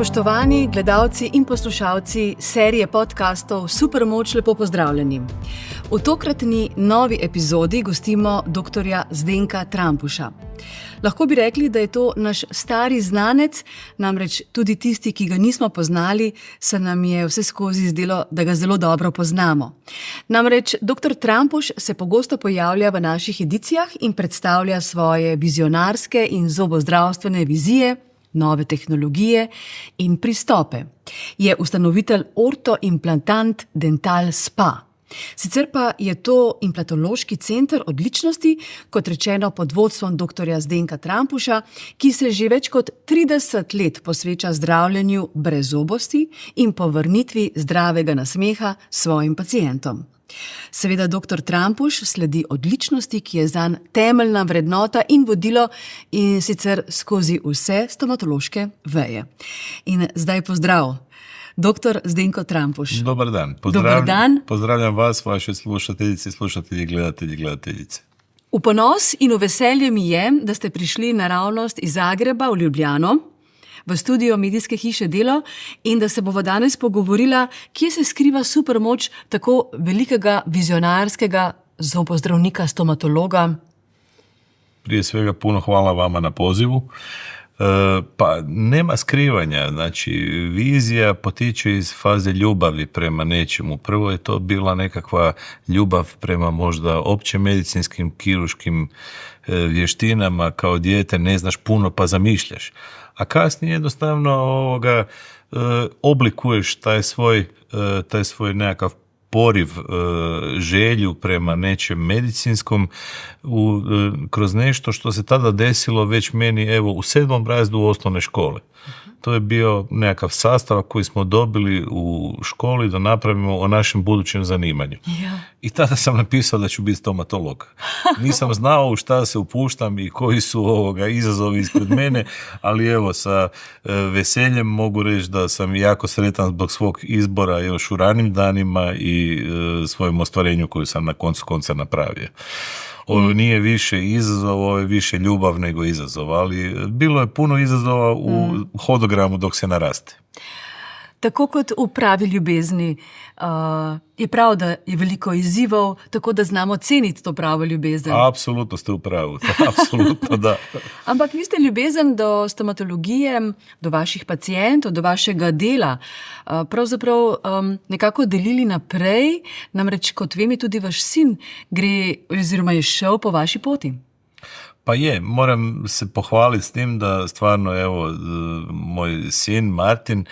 Spoštovani gledalci in poslušalci serije podcastov Supermoč, lepo pozdravljeni. V tokratni novi epizodi gostimo dr. Zdenka Trampuša. Lahko bi rekli, da je to naš stari znanec, namreč tudi tisti, ki ga nismo poznali, se nam je vse skozi zdelo, da ga zelo dobro poznamo. Namreč dr. Trampuš se pogosto pojavlja v naših edicijah in predstavlja svoje vizionarske in zobozdravstvene vizije, nove tehnologije in pristope. Je ustanovitelj Ortoimplantant Dental Spa. Sicer pa je to implantološki center odličnosti, kot rečeno pod vodstvom dr. Zdenka Trampuša, ki se že več kot 30 let posveča zdravljenju brezzobosti in povrnitvi zdravega nasmeha svojim pacientom. Seveda dr. Trampuš sledi odličnosti, ki je zanj temeljna vrednota in vodilo, in sicer skozi vse stomatološke veje. In zdaj pozdrav, dr. Zdenko Trampuš. Dobar dan. Pozdravljam vas, vaše slušateljice, slušatelji, gledateljice. V ponos in v veselje mi je, da ste prišli naravnost iz Zagreba v Ljubljano, v studio medijske hiše Delo, in da se bova danes pogovorila, kje se skriva supermoč tako velikega vizionarskega zobozdravnika, stomatologa. Prije svega puno hvala vama na pozivu. Pa nema skrivanja, znači vizija potiče iz faze ljubavi prema nečemu. Prvo je to bila nekakva ljubav prema možda opće medicinskim, kirurškim vještinama. Kao dijete ne znaš puno pa zamišljaš. A kasnije jednostavno oblikuješ taj svoj nekakav poriv, želju prema nečem medicinskom kroz nešto što se tada desilo već meni u 7. razredu osnovne škole. To je bio nekakav sastavak koji smo dobili u školi da napravimo o našem budućem zanimanju. Ja. I tada sam napisao da ću biti stomatolog. Nisam znao u šta se upuštam i koji su izazovi ispred mene, ali sa veseljem mogu reći da sam jako sretan zbog svog izbora još u ranim danima i svojem ostvarenju koju sam na koncu konca napravio. Ovo nije više izazov, ovo je više ljubav nego izazov, ali bilo je puno izazova u hodogramu dok se naraste. Tako kot v pravi ljubezni, je prav, da je veliko izzivov, tako da znamo ceniti to pravo ljubezen. Apsolutno ste v pravu, apsolutno da. Ampak vi ste ljubezen do stomatologije, do vaših pacientov, do vašega dela pravzaprav nekako delili naprej, namreč kot vem, je tudi vaš sin gre oziroma je šel po vaši poti. Pa moram se pohvaliti s tim da stvarno, moj sin Martin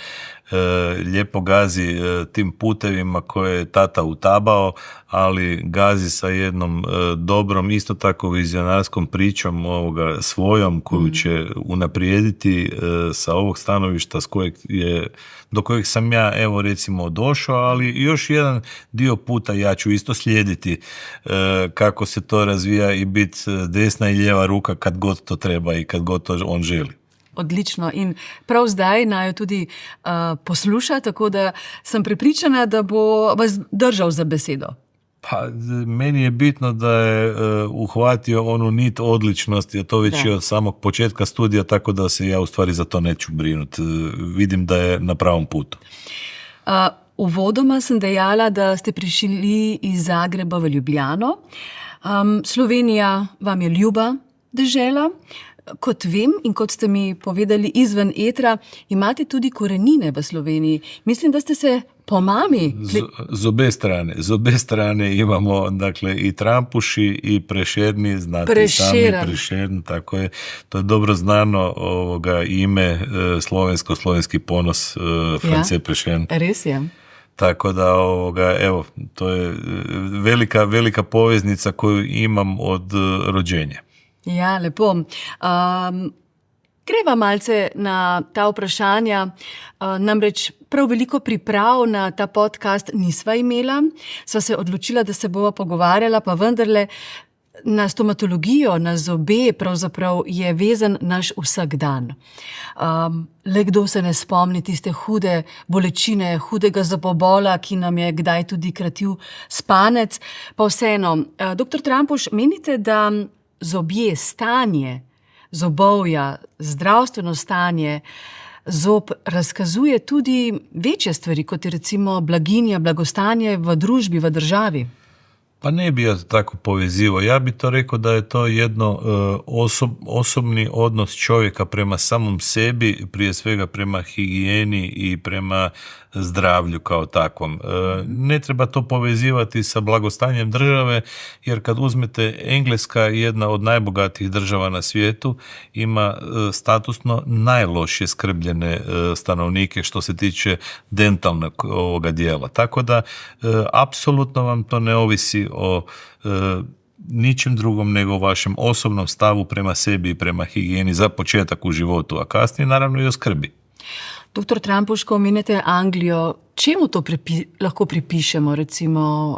lijepo gazi tim putevima koje je tata utabao, ali gazi sa jednom dobrom, isto tako vizionarskom pričom svojom koju će unaprijediti sa ovog stanovišta do kojeg sam ja recimo došao, ali još jedan dio puta ja ću isto slijediti kako se to razvija i biti desna i lijeva ruka kad god to treba i kad god to on želi. Odlično, in prav zdaj naj jo tudi posluša, tako da sem prepričana, da bo vas držal za besedo. Pa meni je bitno da je uhvatio onu nit odličnosti, a to već je od samog početka studija, tako da se ja u stvari za to neću brinuti. Vidim da je na pravom putu. Uvodoma sem dejala, da ste prišli iz Zagreba v Ljubljano. Slovenija vam je ljuba dežela. Kot vem in kot ste mi povedali izven etra, imate tudi korenine v Sloveniji. Mislim, da ste se po mami... Z obe strane imamo, dakle, i Trampuši i Prešerni, znate sami Prešern, tako je. To je dobro znano ime slovenski ponos France Prešern. Res je. Tako da, to je velika poveznica koju imam od rođenja. Ja, lepo. Greva malce na ta vprašanja, namreč prav veliko priprav na ta podcast nisva imela. Sva se odločila, da se bova pogovarjala, pa vendarle na stomatologijo, na zobe pravzaprav je vezan naš vsakdan. Le kdo se ne spomni tiste hude bolečine, hudega zobobola, ki nam je kdaj tudi kratil spanec. Pa vseeno, dr. Trampuš, menite, da zobje, stanje zobovja, zdravstveno stanje zob razkazuje tudi večje stvari, kot je recimo blaginja, blagostanje v družbi, v državi. Pa ne bi ja tako povezivao. Ja bi to rekao da je to jedno osobni odnos čovjeka prema samom sebi, prije svega prema higijeni i prema zdravlju kao takvom. Ne treba to povezivati sa blagostanjem države, jer kad uzmete Engleska, jedna od najbogatijih država na svijetu, ima statusno najlošije skrbljene stanovnike što se tiče dentalnog ovoga dijela. Tako da apsolutno vam to ne ovisi o ničem drugom nego o vašem osobnom stavu prema sebi i prema higijeni za početak u životu, a kasnije naravno i o skrbi. Doktor Trampuš, ko omenjate Anglijo, čemu to lahko pripišemo, recimo,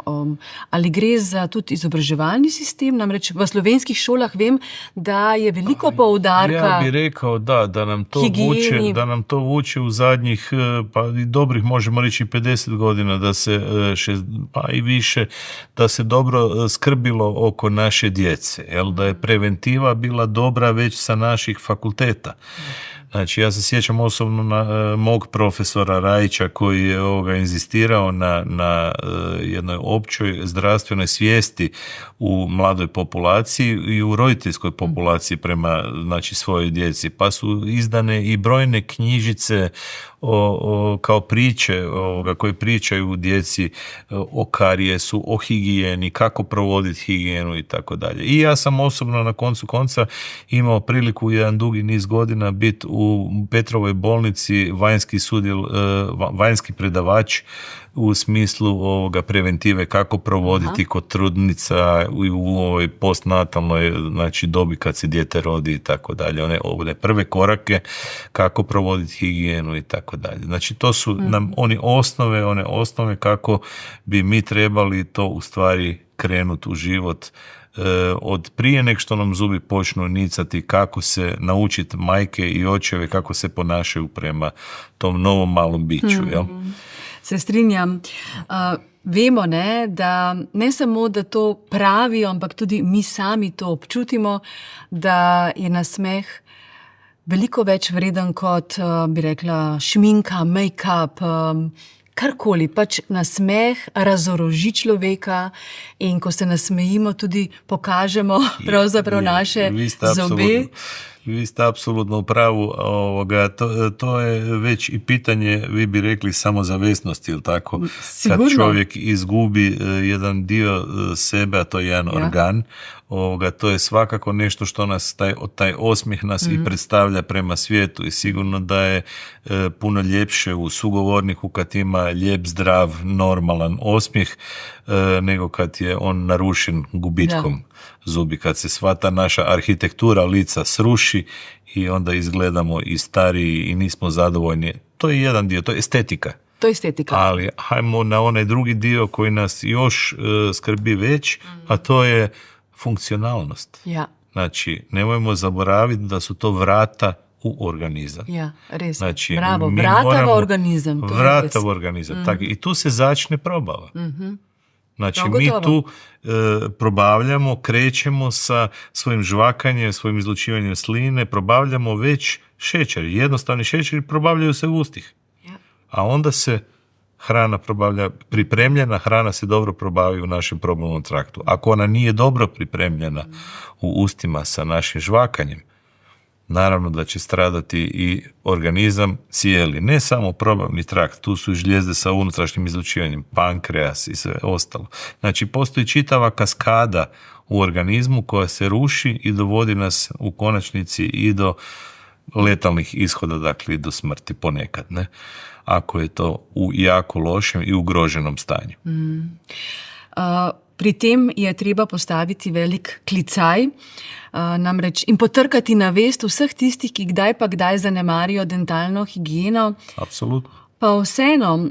ali gre za tudi izobraževalni sistem? Namreč v slovenskih šolah vem, da je veliko poudarka Ja bih rekao da nam to vuče u zadnjih, pa i dobrih, možemo reći 50 godina, da se, pa i više, da se dobro skrbilo oko naše djece, da je preventiva bila dobra već sa naših fakulteta. Znači, ja se sjećam osobno na mog profesora Rajića koji je inzistirao na jednoj općoj zdravstvenoj svijesti u mladoj populaciji i u roditeljskoj populaciji prema svojoj djeci. Pa su izdane i brojne knjižice kao priče koje pričaju djeci o karijesu, o higijeni, kako provoditi higijenu i tako dalje. I ja sam osobno na koncu konca imao priliku jedan dugi niz godina biti u Petrovoj bolnici vanjski predavač u smislu preventive, kako provoditi kod trudnica u ovoj postnatalnoj dobi kad se dijete rodi i tako dalje. One prve korake kako provoditi higijenu i tako dalje. Znači to su nam one osnove kako bi mi trebali to u stvari krenuti u život od prije nek što nam zubi počnu nicati, kako se naučiti majke i očeve kako se ponašaju prema tom novom malom biću, jel? Se strinjam. Vemo, da ne samo, da to pravijo, ampak tudi mi sami to občutimo, da je nasmeh veliko več vreden kot, bi rekla, šminka, make-up, karkoli, pač nasmeh razoroži človeka in ko se nasmejimo, tudi pokažemo pravzaprav naše zobe. Vi ste apsolutno u pravu. To je već i pitanje, vi bi rekli, samozavesnosti, ili tako? Sigurno. Kad čovjek izgubi jedan dio sebe, a to je jedan organ, to je svakako nešto što nas, taj osmijeh nas i predstavlja prema svijetu i sigurno da je puno ljepše u sugovorniku kad ima lijep, zdrav, normalan osmijeh nego kad je on narušen gubitkom zubi, kad se sva ta naša arhitektura lica sruši i onda izgledamo i stariji i nismo zadovoljni. To je jedan dio, to je estetika. To je estetika. Ali hajmo na onaj drugi dio koji nas još skrbi već, a to je funkcionalnost. Ja. Znači, nemojmo zaboraviti da su to vrata u organizam. Ja, res. Znači, bravo, vrata v organizam. Vrata u organizam. Tak, i tu se začne probava. Znači, mi tu probavljamo, krećemo sa svojim žvakanjem, svojim izlučivanjem sline, probavljamo već šećer. Jednostavni šećeri probavljaju se u ustih. A onda se hrana probavlja, pripremljena hrana se dobro probavi u našem probavnom traktu. Ako ona nije dobro pripremljena u ustima sa našim žvakanjem, naravno da će stradati i organizam cijeli, ne samo probavni trakt, tu su i žlijezde sa unutrašnjim izlučivanjem, pankreas i sve ostalo. Znači, postoji čitava kaskada u organizmu koja se ruši i dovodi nas u konačnici i do letalnih ishoda, dakle i do smrti ponekad, ne? Ako je to u jako lošem i ugroženom stanju. Pri tem je treba postaviti velik klicaj, namreč in potrkati na vest vseh tistih, ki kdaj pa kdaj zanemarijo dentalno higieno. Apsolutno. Pa vseeno,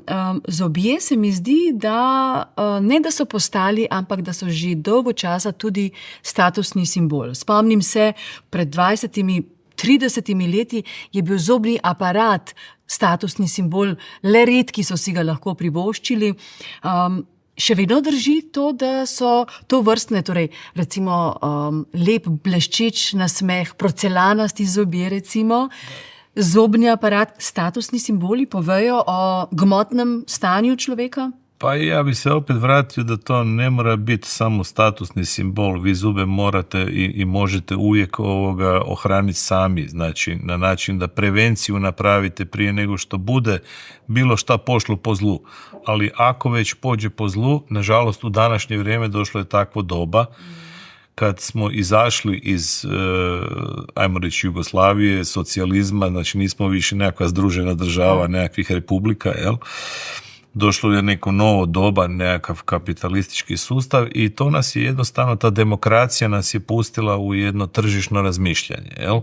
zobje se mi zdi, da ne da so postali, ampak da so že dolgo časa tudi statusni simbol. Spomnim se, pred 20-30 leti je bil zobni aparat statusni simbol, le redki so si ga lahko privoščili. Še vedno drži to, da so to vrstne, torej recimo lep bleščeč nasmeh, porcelanasti zobje recimo, zobni aparat statusni simboli povejo o gmotnem stanju človeka? Pa ja bi se opet vratio da to ne mora biti samo statusni simbol. Vi zube morate i možete uvijek ohraniti sami, znači na način da prevenciju napravite prije nego što bude bilo šta pošlo po zlu. Ali ako već pođe po zlu, nažalost u današnje vrijeme došlo je takvo doba kad smo izašli iz, ajmo reći, Jugoslavije, socijalizma, znači nismo više nekakva združena država, nekakvih republika, jel? Došlo je neko novo doba, nekakav kapitalistički sustav i to nas je jednostavno, ta demokracija nas je pustila u jedno tržišno razmišljanje, jel?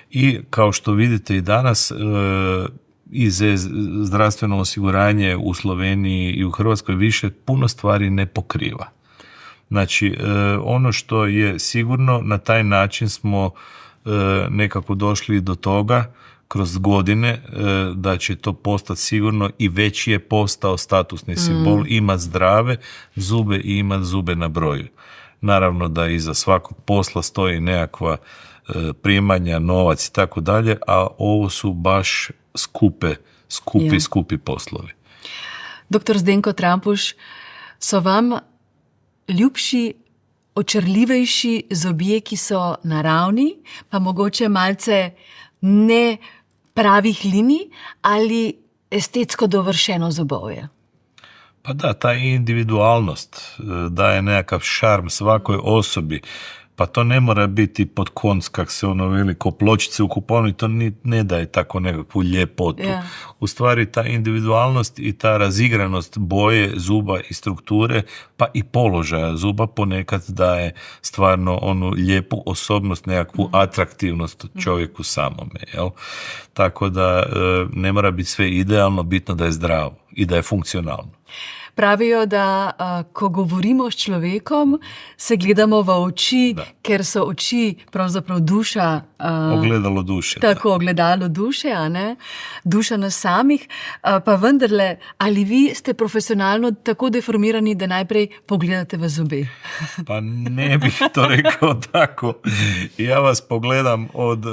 I kao što vidite i danas, iz zdravstveno osiguranje u Sloveniji i u Hrvatskoj više puno stvari ne pokriva. Znači, ono što je sigurno, na taj način smo nekako došli do toga kroz godine da će to postati sigurno i već je postao statusni simbol, ima zdrave zube i ima zube na broju. Naravno da iza svakog posla stoji nekakva primanja, novac i tako dalje, a ovo su baš skupi poslovi. Doktor Zdenko Trampuš, so vam ljubši, očarljivejši zobje, ki so naravni, pa mogoče malce ne pravih linij ali estetsko dovršeno zobovje? Pa da, ta individualnost daje nekakav šarm svakoj osobi. Pa to ne mora biti pod konc, kak se ono veliko pločice u kupovini, to ne daje tako nekakvu ljepotu. Yeah. U stvari ta individualnost i ta razigranost boje zuba i strukture, pa i položaja zuba ponekad daje stvarno onu lijepu osobnost, nekakvu atraktivnost čovjeku samome. Jel? Tako da ne mora biti sve idealno, bitno da je zdravo i da je funkcionalno. Pravijo, da ko govorimo s človekom, se gledamo v oči, ker so oči pravzaprav duša. Ogledalo duše. Tako, ogledalo duše, a ne? Duša nas samih. Pa vendarle, ali vi ste profesionalno tako deformirani, da najprej pogledate v zobe? Pa ne bih to rekao tako. Ja vas pogledam od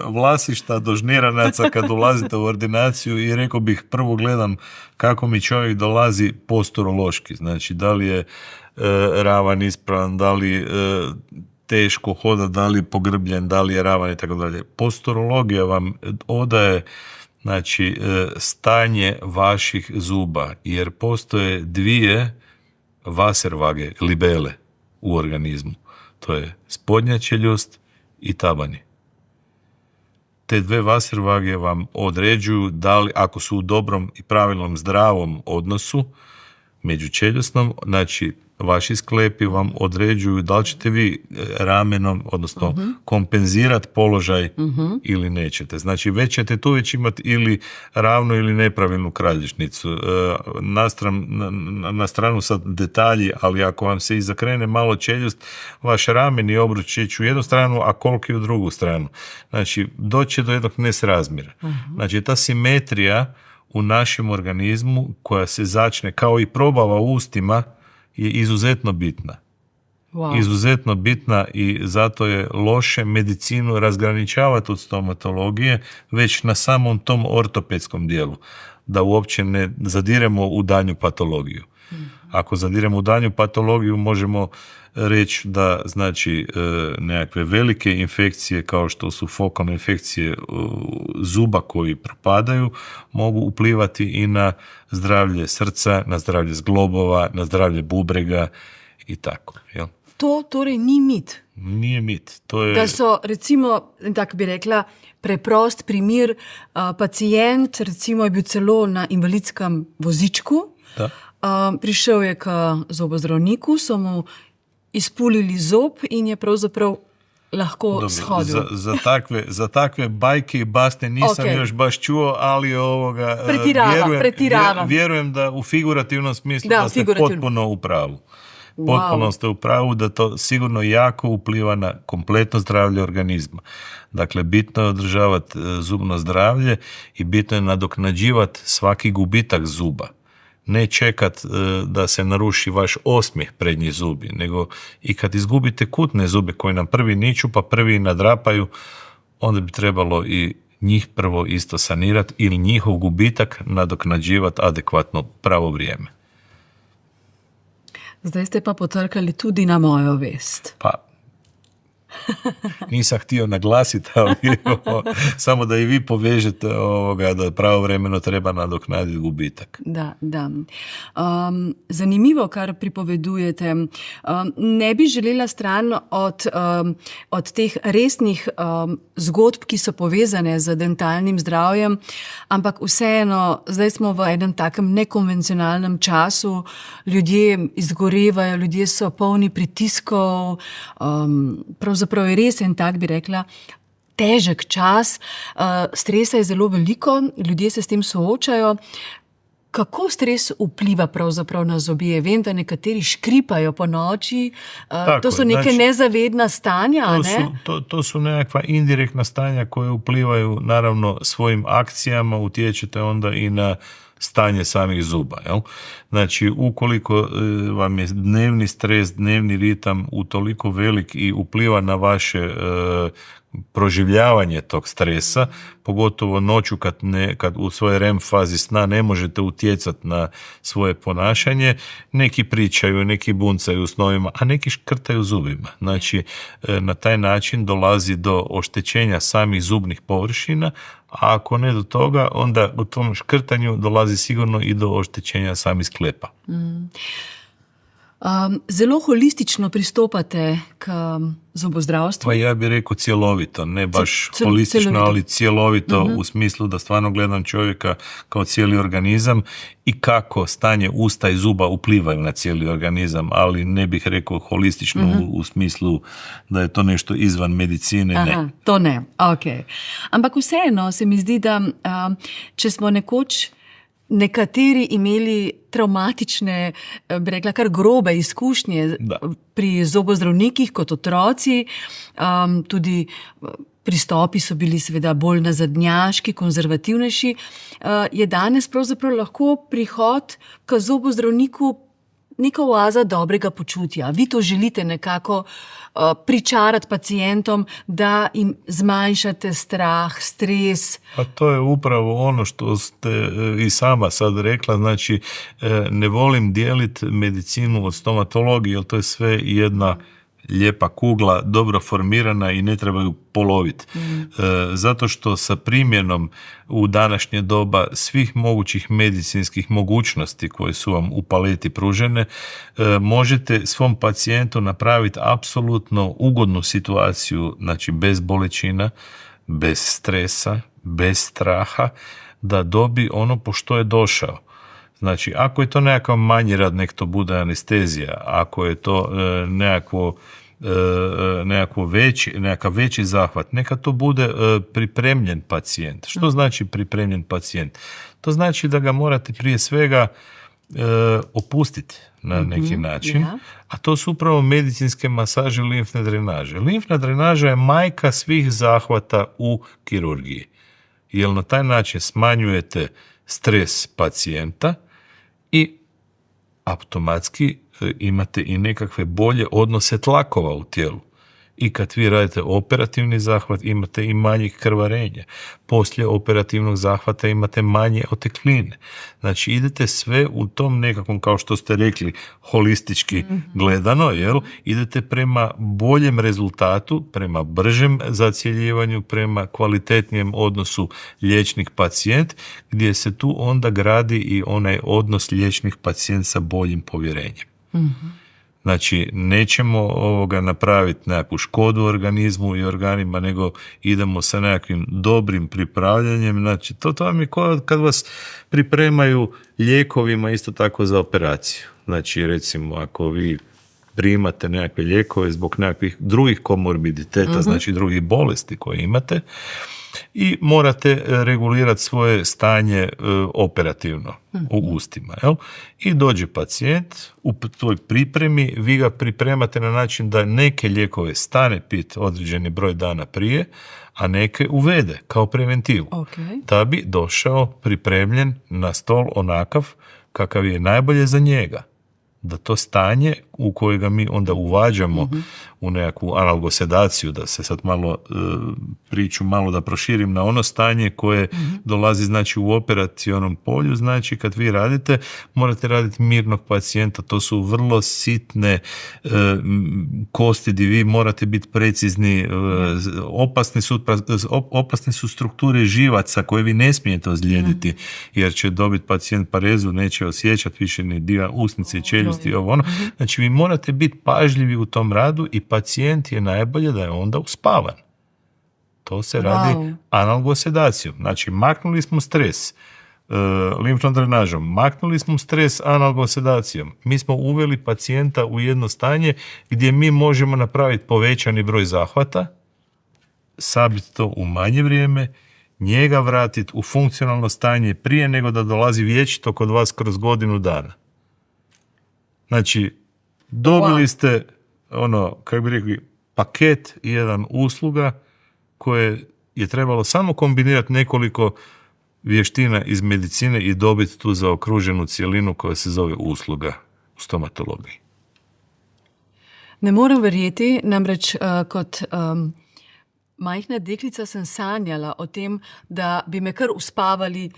Vlasišta do Žniranaca kad ulazite u ordinaciju i rekao bih prvo gledam kako mi čovjek dolazi posturološki, znači da li je ravan ispravan, da li teško hoda, da li je pogrbljen, da li je ravan i tako dalje. Posturologija vam odaje znači stanje vaših zuba, jer postoje dvije vaservage, libele u organizmu. To je spodnja čeljust i tabani. Te dve vaservage vam određuju da li, ako su u dobrom i pravilnom zdravom odnosu međučeljusnom, znači vaši sklepi vam određuju da li ćete vi ramenom, odnosno kompenzirati položaj ili nećete. Znači već ćete tu već imati ili ravnu ili nepravilnu kralježnicu. Na stranu sad detalji, ali ako vam se i zakrene malo čeljust, vaš ramen i obruč će ići u jednu stranu, a koliki u drugu stranu. Znači doće do jednog nesrazmjera. Znači ta simetrija u našem organizmu koja se začne kao i probava u ustima je izuzetno bitna. Wow. Izuzetno bitna i zato je loše medicinu razgraničavati od stomatologije već na samom tom ortopedskom dijelu, da uopće ne zadiremo u daljnju patologiju. Ako zadiremo u daljnju patologiju možemo reći da znači nekakve velike infekcije kao što su fokalne infekcije zuba koji propadaju mogu uplivati i na zdravlje srca, na zdravlje zglobova, na zdravlje bubrega i tako. Jel? To torej ni mit. Nije mit. To je... Da so, recimo, tako bi rekla, preprost primer, pacient recimo je bil celo na invalidskem vozičku, prišel je k zobozdravniku, so mu izpulili zob in je pravzaprav lahko shodil. Za takve bajke i basne nisam još baš čuo, ali vjerujem da u figurativnom smislu da ste potpuno u pravu. Potpuno ste u pravu da to sigurno jako upliva na kompletno zdravlje organizma. Dakle, bitno je održavati zubno zdravlje i bitno je nadoknađivati svaki gubitak zuba. Ne čekat da se naruši vaš osmijeh prednji zubi, nego i kad izgubite kutne zube koji nam prvi niču pa prvi nadrapaju, onda bi trebalo i njih prvo isto sanirati ili njihov gubitak nadoknađivati adekvatno pravo vrijeme. Zdaj ste pa potrkali tudi na mojo vest. Pa, nisam htio naglasiti, ali samo da i vi povežete da pravovremeno treba nadoknaditi gubitak. Da. Zanimivo, kar pripovedujete. Ne bi želela stran od teh resnih zgodb, ki so povezane z dentalnim zdravjem, ampak vseeno, zdaj smo v enem takem nekonvencionalnem času, ljudje izgorevajo, ljudje so polni pritiskov, pravzaprav je res en tak, bi rekla, težek čas, stresa je zelo veliko, ljudje se s tem soočajo. Kako stres vpliva pravzaprav na zobje? Vem, da nekateri škripajo po noči, to so neke nezavedna stanja, ne? To su nekakva indirektna stanja koje vplivaju naravno svojim akcijama, utječete onda i na stanje samih zuba. Jel? Znači, ukoliko vam je dnevni stres, dnevni ritam utoliko velik i upliva na vaše proživljavanje tog stresa, pogotovo noću kad u svojoj REM fazi sna ne možete utjecati na svoje ponašanje, neki pričaju, neki buncaju u snovima, a neki škrtaju zubima. Znači, na taj način dolazi do oštećenja samih zubnih površina, a ako ne do toga, onda u tom škrtanju dolazi sigurno i do oštećenja samih sklepa. Zelo holistično pristopate k zobozdravstvu? Pa ja bih rekao cjelovito, ne baš holistično, ali cjelovito u smislu da stvarno gledam čovjeka kao cijeli organizam i kako stanje usta i zuba uplivaju na cijeli organizam, ali ne bih rekao holistično u smislu da je to nešto izvan medicine, ne. To ne, ok. Ampak vseeno se mi zdi, da če smo nekoč nekateri imeli travmatične, bi rekla, kar grobe izkušnje pri zobozdravnikih kot otroci, tudi pristopi so bili seveda bolj nazadnjaški, konzervativnejši, je danes pravzaprav lahko prihod k zobozdravniku neka oaza dobrega počutja. Vi to želite nekako pričarati pacijentom, da jim zmanjšate strah, stres. Pa to je upravo ono što ste i sama sad rekla, znači ne volim dijeliti medicinu od stomatologije, jer to je sve jedna lijepa kugla, dobro formirana i ne treba ju poloviti. Zato što sa primjenom u današnje doba svih mogućih medicinskih mogućnosti koje su vam u paleti pružene, možete svom pacijentu napraviti apsolutno ugodnu situaciju, znači bez bolečina, bez stresa, bez straha, da dobi ono po što je došao. Znači, ako je to nekakav manji rad, nek to bude anestezija. Ako je to nekakav veći zahvat, neka to bude pripremljen pacijent. Što znači pripremljen pacijent? To znači da ga morate prije svega opustiti na neki način, a to su upravo medicinske masaže, limfne drenaže. Limfna drenaža je majka svih zahvata u kirurgiji, jer na taj način smanjujete stres pacijenta i automatski imate i nekakve bolje odnose tlakova u tijelu. I kad vi radite operativni zahvat, imate i manje krvarenja. Poslije operativnog zahvata imate manje otekline. Znači, idete sve u tom nekakvom, kao što ste rekli, holistički gledano, jel? Idete prema boljem rezultatu, prema bržem zacjeljivanju, prema kvalitetnijem odnosu liječnik-pacijent, gdje se tu onda gradi i onaj odnos liječnik-pacijent sa boljim povjerenjem. Znači, nećemo napraviti nekakvu škodu organizmu i organima, nego idemo sa nekakvim dobrim pripravljanjem. Znači, to vam je kad vas pripremaju lijekovima isto tako za operaciju. Znači, recimo, ako vi primate nekakve lijekove zbog nekakvih drugih komorbiditeta, znači drugih bolesti koje imate, i morate regulirati svoje stanje operativno u ustima. Jel? I dođe pacijent u toj pripremi, vi ga pripremate na način da neke lijekove stane pit određeni broj dana prije, a neke uvede kao preventivu. Da bi došao pripremljen na stol onakav kakav je najbolje za njega. da to stanje u kojega mi onda uvađamo u nekakvu analgosedaciju, da se sad malo priču malo da proširim na ono stanje koje dolazi znači u operacionom polju, znači kad vi radite, morate raditi mirnog pacijenta, to su vrlo sitne kosti gdje vi morate biti precizni, opasne su strukture živaca koje vi ne smijete ozlijediti, jer će dobiti pacijent parezu, neće osjećati više ni dio usnice, čeljusti, ovo ono. Znači vi morate biti pažljivi u tom radu i pacijent je najbolje da je onda uspavan. To se radi analgosedacijom. Znači maknuli smo stres limfnom drenažom, maknuli smo stres analgosedacijom. Mi smo uveli pacijenta u jedno stanje gdje mi možemo napraviti povećani broj zahvata, sabiti to u manje vrijeme, njega vratiti u funkcionalno stanje prije nego da dolazi vječito kod vas kroz godinu dana. Znači, dobili ste kako bi rekli, paket jedan usluga koje je trebalo samo kombinirati nekoliko vještina iz medicine i dobiti tu zaokruženu cjelinu koja se zove usluga u stomatologiji. Ne morem verjeti, namreč kot majhna deklica sem sanjala o tem, da bi me kar uspavali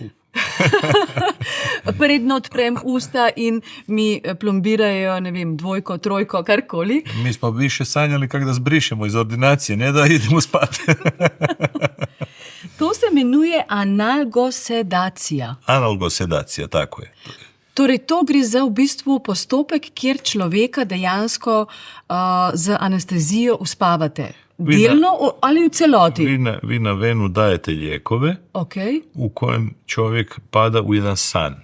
predno odprem usta in mi plombirajo, ne vem, 2, 3, karkoli. Mi smo više sanjali kako da zbrišemo iz ordinacije, ne da idemo spati. To se imenuje analgosedacija. Analgosedacija, tako je. Torej, to gre za v bistvu postopek, kjer človeka dejansko z anestezijo uspavate. Delno ali v celoti? Vi na venu dajete lijekove u kojem čovjek pada u jedan san.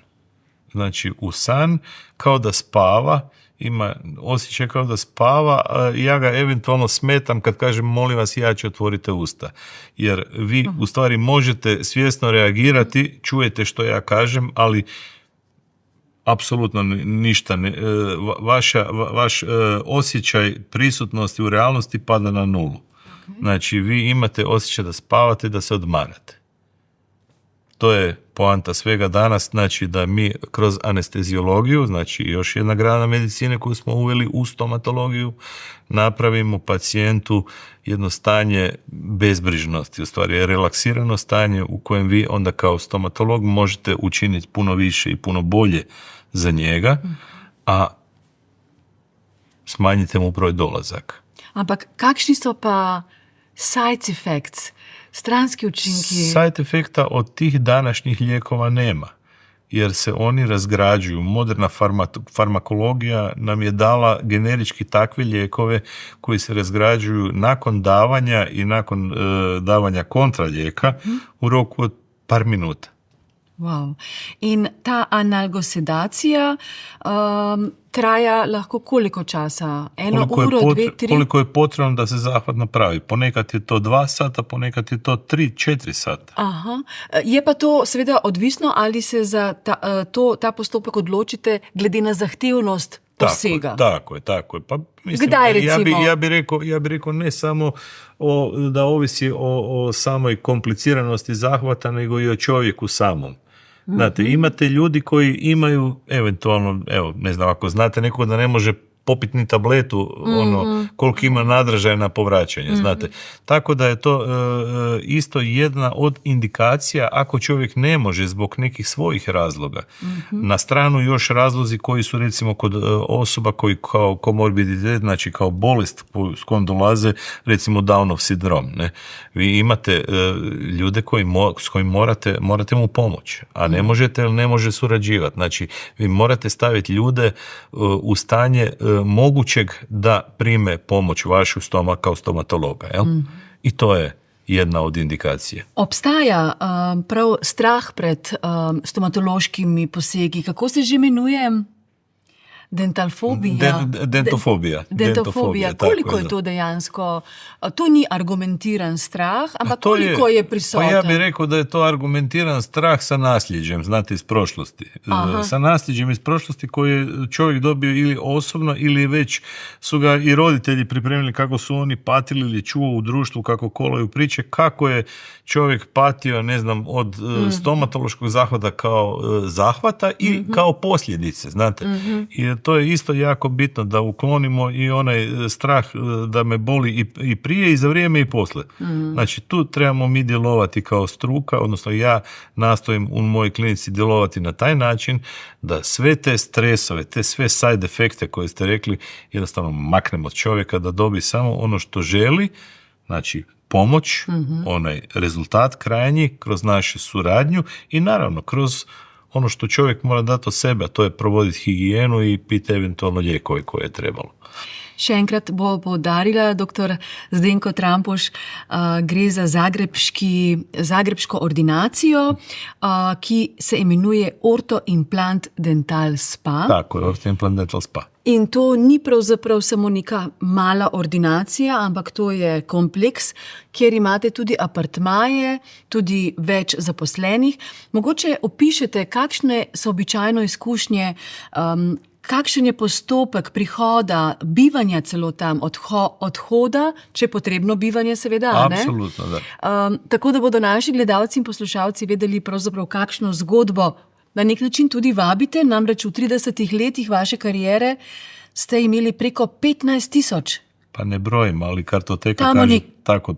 Znači u san kao da spava, ima osjećaj kao da spava, ja ga eventualno smetam kad kažem molim vas jače otvorite usta. Jer vi u stvari možete svjesno reagirati, čujete što ja kažem, ali apsolutno ništa. Vaš osjećaj prisutnosti u realnosti pada na nulu. Znači vi imate osjećaj da spavate, da se odmarate. To je poanta svega danas, znači da mi kroz anesteziologiju, znači još jedna grana medicine koju smo uveli u stomatologiju, napravimo pacijentu jedno stanje bezbrižnosti, u stvari relaksirano stanje u kojem vi onda kao stomatolog možete učiniti puno više i puno bolje za njega, a smanjite mu broj dolazaka. Ampak kakšni so pa side effects, stranski učinki? Side efekta od tih današnjih lijekova nema, jer se oni razgrađuju. Moderna farmakologija nam je dala generički takve lijekove koji se razgrađuju nakon davanja i nakon davanja kontralijeka u roku od par minuta. Wow. In ta analgosedacija traja lahko koliko časa? 1 uro, 2, 3? Koliko je potrebno da se zahvat napravi. Ponekad je to 2 sata, ponekad je to 3-4 sata. Aha. Je pa to seveda odvisno, ali se za ta postopek odločite glede na zahtevnost posega? Tako je. Pa, mislim, kdaj recimo? Ja bi rekao ne samo da ovisi o samoj kompliciranosti zahvata, nego i o čovjeku samom. Znate, imate ljudi koji imaju eventualno, evo, ne znam, ako znate nekog da ne može popiti ni tabletu, koliko ima nadražaja na povraćanje, znate. Tako da je to isto jedna od indikacija ako čovjek ne može zbog nekih svojih razloga. Na stranu još razlozi koji su recimo kod osoba koji kao komorbiditet, znači kao bolest s kojom dolaze, recimo Downov sindrom. Ne? Vi imate ljude s kojim morate mu pomoći, a ne možete ili ne može surađivati. Znači, vi morate staviti ljude u stanje mogućeg da prime pomoć vašu kao stomatologa. Jel? I to je jedna od indikacije. Obstaja prav strah pred stomatološkimi posegi. Kako se že imenuje? Dentalfobija. Dentofobija. Koliko je to dejansko? To ni argumentiran strah, ampak koliko je prisoten? Pa ja bih rekao da je to argumentiran strah sa nasljeđem, znate, iz prošlosti. Sa nasljeđem iz prošlosti koji je čovjek dobio ili osobno ili već su ga i roditelji pripremili kako su oni patili ili čuo u društvu kako kolaju priče, kako je čovjek patio, ne znam, od stomatološkog zahvata kao zahvata i kao posljedice, znate. I to je isto jako bitno da uklonimo i onaj strah da me boli i prije i za vrijeme i poslije. Znači tu trebamo mi djelovati kao struka, odnosno ja nastojim u mojoj klinici djelovati na taj način da sve te stresove, te sve side efekte koje ste rekli jednostavno maknemo od čovjeka da dobi samo ono što želi, znači pomoć, onaj rezultat krajnji kroz našu suradnju i naravno kroz ono što čovjek mora dati od sebe, a to je provoditi higijenu i piti eventualno lijekove koje je trebalo. Še enkrat bo poudarila dr. Zdenko Trampuš, gre za zagrebško ordinacijo, ki se imenuje Orthoimplant Dental Spa. Tako je, Orthoimplant Dental Spa. In to ni pravzaprav samo neka mala ordinacija, ampak to je kompleks, kjer imate tudi apartmaje, tudi več zaposlenih. Mogoče opišete, kakšne so običajno izkušnje, kakšen je postopek prihoda, bivanja celo tam, odhoda, če je potrebno bivanje, seveda. Absolutno, da. Tako da bodo naši gledalci in poslušalci vedeli pravzaprav, kakšno zgodbo na nek način tudi vabite, namreč v 30 letih vaše karijere ste imeli preko 15,000. Pa ne brojim, ali kartoteka kaže tako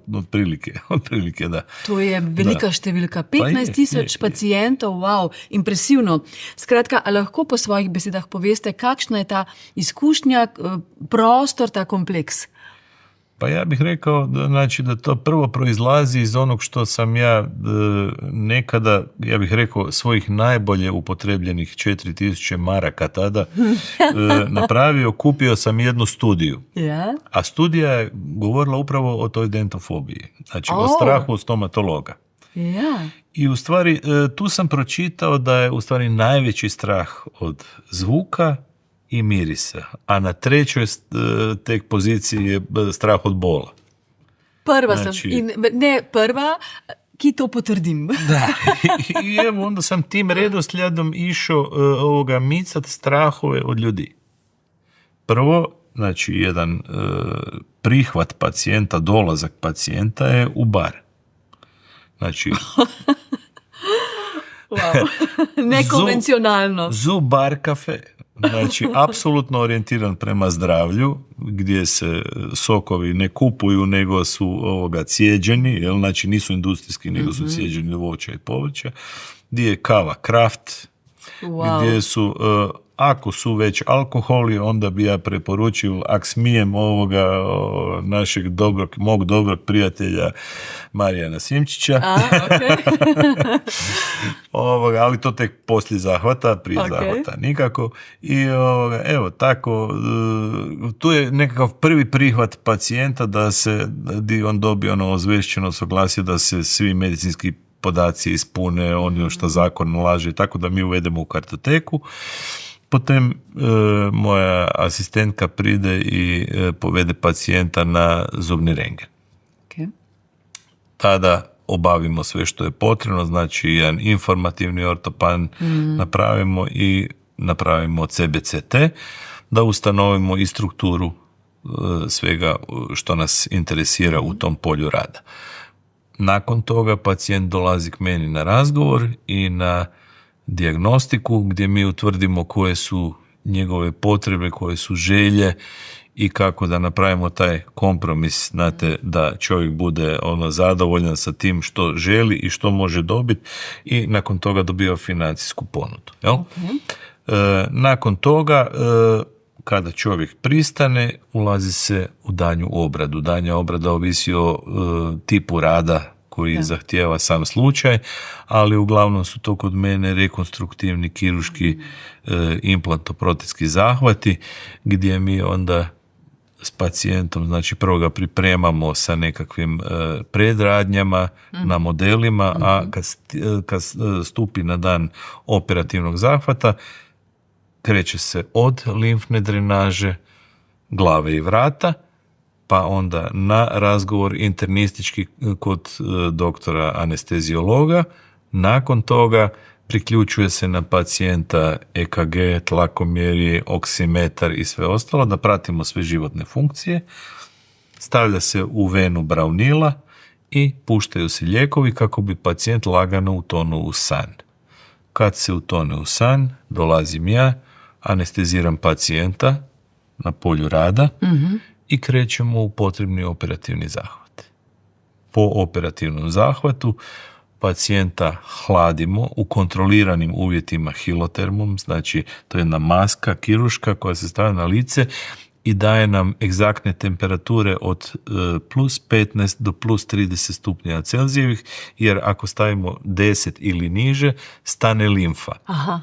otprilike, da. To je velika številka. 15,000 pacijentov, wow, impresivno. Skratka, a lahko po svojih besedah poveste, kakšna je ta izkušnja, prostor, ta kompleks? Pa ja bih rekao da to prvo proizlazi iz onog što sam ja nekada, ja bih rekao, svojih najbolje upotrebljenih 4.000 maraka tada napravio, kupio sam jednu studiju. Yeah. A studija je govorila upravo o toj dentofobiji, znači o strahu od stomatologa. Yeah. I u stvari tu sam pročitao da je u stvari najveći strah od zvuka i mirisa, a na trećoj tek poziciji je strah od bola. Prva sam, ki to potrdim. Da, i evo onda sam tim redoslijedom išao micat strahove od ljudi. Prvo, znači jedan prihvat pacijenta, dolazak pacijenta je u bar. Znači... Wow. Nekonvencionalno. Zoo bar kafe. Znači, apsolutno orijentiran prema zdravlju, gdje se sokovi ne kupuju, nego su cijeđeni, znači nisu industrijski, nego su cijeđeni voća i povrća, gdje je kava kraft, gdje su, ako su već alkoholi, onda bi ja preporučio, ako smijem mog dobrog prijatelja Marijana Simčića. Okay. Ali to tek poslije zahvata, prije zahvata nikako. I evo tako, tu je nekakav prvi prihvat pacijenta di on dobije ozvešćeno suglasje da se svi medicinski podaci ispune, ono što zakon nalaže, tako da mi uvedemo u kartoteku. Potom moja asistentka pride i povede pacijenta na zubni rentgen. Okay. Tada obavimo sve što je potrebno, znači jedan informativni ortopan napravimo i napravimo CBCT, da ustanovimo i strukturu svega što nas interesira u tom polju rada. Nakon toga pacijent dolazi k meni na razgovor i na dijagnostiku gdje mi utvrdimo koje su njegove potrebe, koje su želje i kako da napravimo taj kompromis, znate, da čovjek bude zadovoljan sa tim što želi i što može dobiti i nakon toga dobiva financijsku ponudu. Jel? Okay. Nakon toga, kada čovjek pristane, ulazi se u daljnju obradu. Daljnja obrada ovisi o tipu rada koji zahtijeva sam slučaj, ali uglavnom su to kod mene rekonstruktivni kirurški implantoprotetski zahvati, gdje mi onda s pacijentom, znači prvo ga pripremamo sa nekakvim predradnjama na modelima, a kad stupi na dan operativnog zahvata, kreće se od limfne drenaže, glave i vrata, pa onda na razgovor internistički kod doktora anesteziologa. Nakon toga priključuje se na pacijenta EKG, tlakomjeri, oksimetar i sve ostalo, da pratimo sve životne funkcije. Stavlja se u venu braunila i puštaju se lijekovi kako bi pacijent lagano utonuo u san. Kad se utone u san, dolazim ja, anesteziram pacijenta na polju rada i krećemo u potrebni operativni zahvat. Po operativnom zahvatu pacijenta hladimo u kontroliranim uvjetima hilotermom, znači to je jedna maska kirurška koja se stavlja na lice i daje nam egzaktne temperature od plus 15 do plus 30 stupnjeva Celzijevih, jer ako stavimo 10 ili niže, stane limfa.